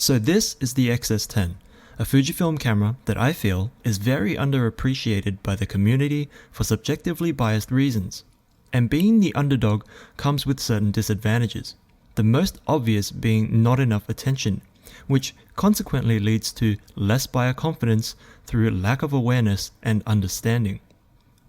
So this is the XS10, a Fujifilm camera that I feel is very underappreciated by the community for subjectively biased reasons. And being the underdog comes with certain disadvantages, the most obvious being not enough attention, which consequently leads to less buyer confidence through lack of awareness and understanding.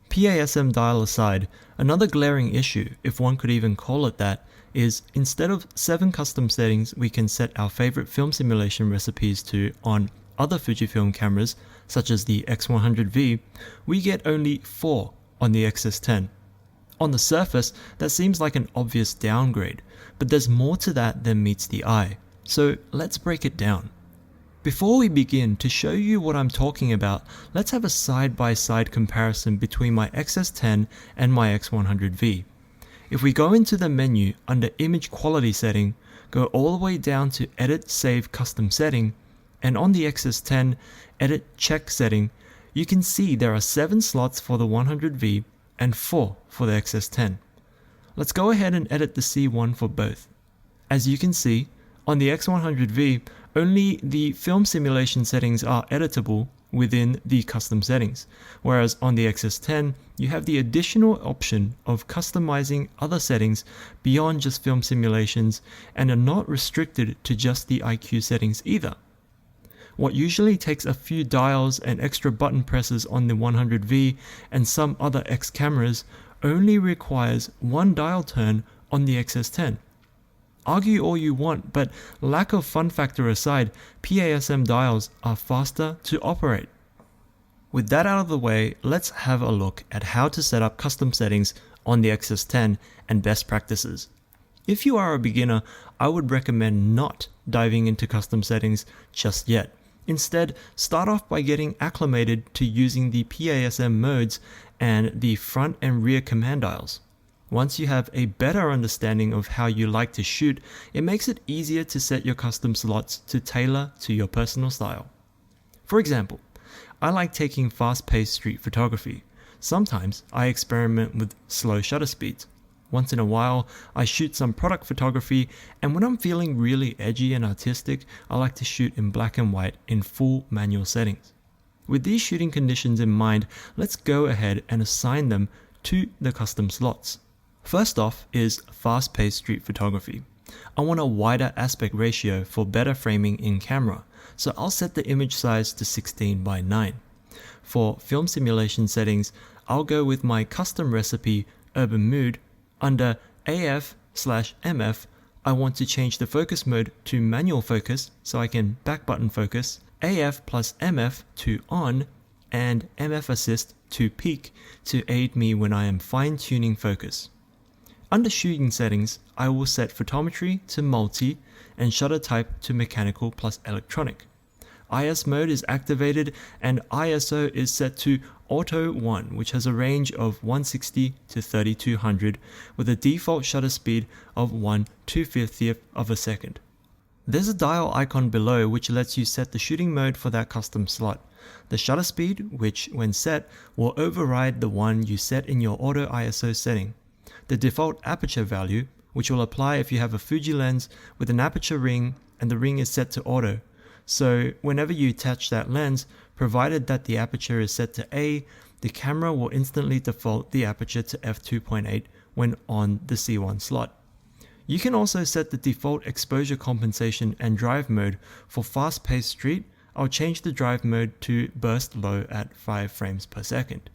PASM dial aside, another glaring issue, if one could even call it that, is instead of 7 custom settings we can set our favorite film simulation recipes to on other Fujifilm cameras, such as the X100V, we get only 4 on the XS10. On the surface, that seems like an obvious downgrade, but there's more to that than meets the eye, so let's break it down. Before we begin, to show you what I'm talking about, let's have a side-by-side comparison between my XS10 and my X100V. If we go into the menu under Image Quality Setting, go all the way down to Edit Save Custom Setting, and on the XS10, Edit Check Setting, you can see there are 7 slots for the 100V and 4 for the XS10. Let's go ahead and edit the C1 for both. As you can see, on the X100V, only the film simulation settings are editable within the custom settings, whereas on the XS10, you have the additional option of customizing other settings beyond just film simulations and are not restricted to just the IQ settings either. What usually takes a few dials and extra button presses on the 100V and some other X cameras only requires 1 dial turn on the XS10. Argue all you want, but lack of fun factor aside, PASM dials are faster to operate. With that out of the way, let's have a look at how to set up custom settings on the XS10 and best practices. If you are a beginner, I would recommend not diving into custom settings just yet. Instead, start off by getting acclimated to using the PASM modes and the front and rear command dials. Once you have a better understanding of how you like to shoot, it makes it easier to set your custom slots to tailor to your personal style. For example, I like taking fast-paced street photography. Sometimes I experiment with slow shutter speeds. Once in a while, I shoot some product photography, and when I'm feeling really edgy and artistic, I like to shoot in black and white in full manual settings. With these shooting conditions in mind, let's go ahead and assign them to the custom slots. First off is fast-paced street photography. I want a wider aspect ratio for better framing in camera, so I'll set the image size to 16:9. For film simulation settings, I'll go with my custom recipe Urban Mood. Under AF/MF, I want to change the focus mode to manual focus so I can back button focus, AF plus MF to on, and MF assist to peak to aid me when I am fine-tuning focus. Under shooting settings, I will set photometry to multi and shutter type to mechanical plus electronic. IS mode is activated and ISO is set to Auto 1, which has a range of 160 to 3200 with a default shutter speed of 1/250th of a second. There's a dial icon below which lets you set the shooting mode for that custom slot. The shutter speed, which when set, will override the one you set in your auto ISO setting. The default aperture value, which will apply if you have a Fuji lens with an aperture ring and the ring is set to auto. So whenever you attach that lens, provided that the aperture is set to A, the camera will instantly default the aperture to f2.8 when on the C1 slot. You can also set the default exposure compensation and drive mode. For fast-paced street, I'll change the drive mode to burst low at 5 frames per second.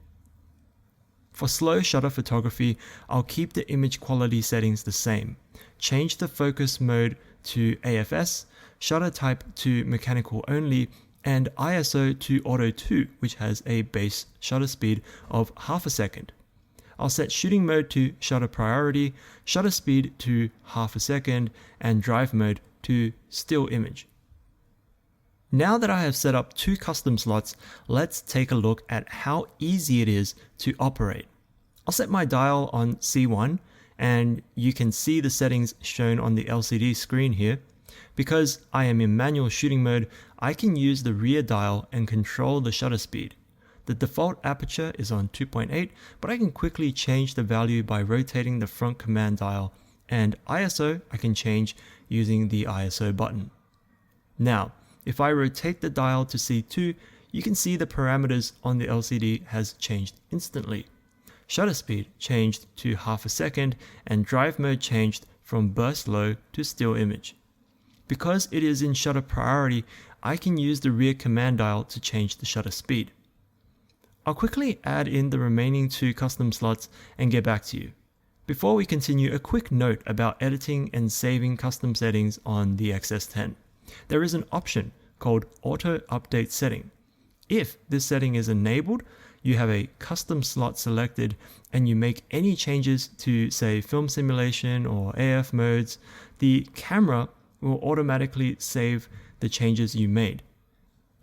For slow shutter photography, I'll keep the image quality settings the same. Change the focus mode to AFS, shutter type to mechanical only, and ISO to Auto 2, which has a base shutter speed of half a second. I'll set shooting mode to shutter priority, shutter speed to half a second, and drive mode to still image. Now that I have set up 2 custom slots, let's take a look at how easy it is to operate. I'll set my dial on C1, and you can see the settings shown on the LCD screen here. Because I am in manual shooting mode, I can use the rear dial and control the shutter speed. The default aperture is on 2.8, but I can quickly change the value by rotating the front command dial, and ISO I can change using the ISO button. Now, if I rotate the dial to C2, you can see the parameters on the LCD has changed instantly. Shutter speed changed to half a second, and drive mode changed from burst low to still image. Because it is in shutter priority, I can use the rear command dial to change the shutter speed. I'll quickly add in the remaining 2 custom slots and get back to you. Before we continue, a quick note about editing and saving custom settings on the XS10. There is an option called Auto Update Setting. If this setting is enabled, you have a custom slot selected and you make any changes to, say, film simulation or AF modes, the camera will automatically save the changes you made.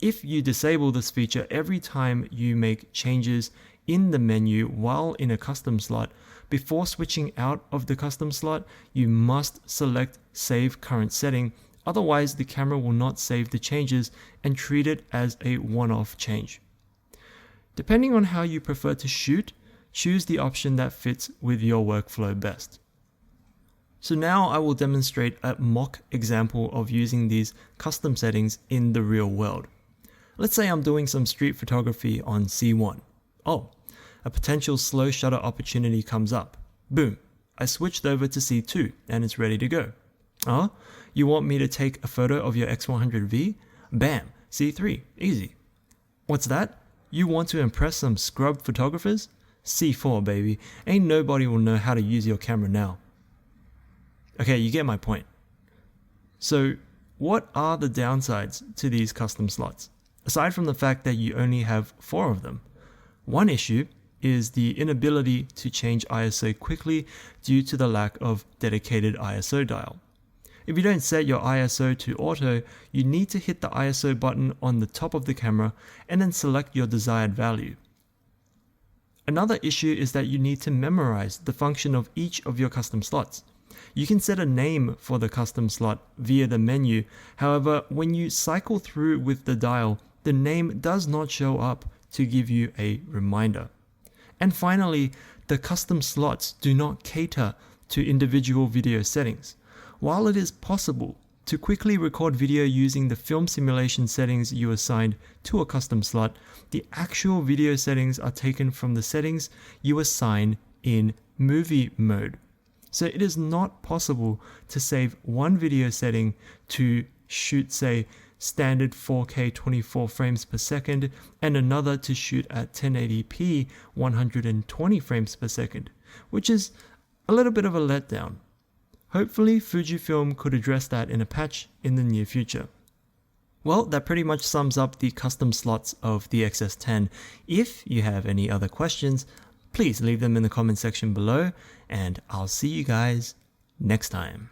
If you disable this feature every time you make changes in the menu while in a custom slot, before switching out of the custom slot, you must select Save Current Setting, otherwise the camera will not save the changes and treat it as a one-off change. Depending on how you prefer to shoot, choose the option that fits with your workflow best. So now I will demonstrate a mock example of using these custom settings in the real world. Let's say I'm doing some street photography on C1. Oh, a potential slow shutter opportunity comes up. Boom, I switched over to C2 and it's ready to go. Oh, you want me to take a photo of your X100V? Bam, C3, easy. What's that? You want to impress some scrub photographers? C4, baby, ain't nobody will know how to use your camera now. Okay, you get my point. So, what are the downsides to these custom slots? Aside from the fact that you only have 4 of them. One issue is the inability to change ISO quickly due to the lack of dedicated ISO dial. If you don't set your ISO to auto, you need to hit the ISO button on the top of the camera and then select your desired value. Another issue is that you need to memorize the function of each of your custom slots. You can set a name for the custom slot via the menu, however, when you cycle through with the dial, the name does not show up to give you a reminder. And finally, the custom slots do not cater to individual video settings. While it is possible to quickly record video using the film simulation settings you assigned to a custom slot, the actual video settings are taken from the settings you assign in movie mode. So it is not possible to save one video setting to shoot, say, standard 4K 24 frames per second and another to shoot at 1080p 120 frames per second, which is a little bit of a letdown. Hopefully Fujifilm could address that in a patch in the near future. Well, that pretty much sums up the custom slots of the XS10. If you have any other questions, please leave them in the comment section below, and I'll see you guys next time.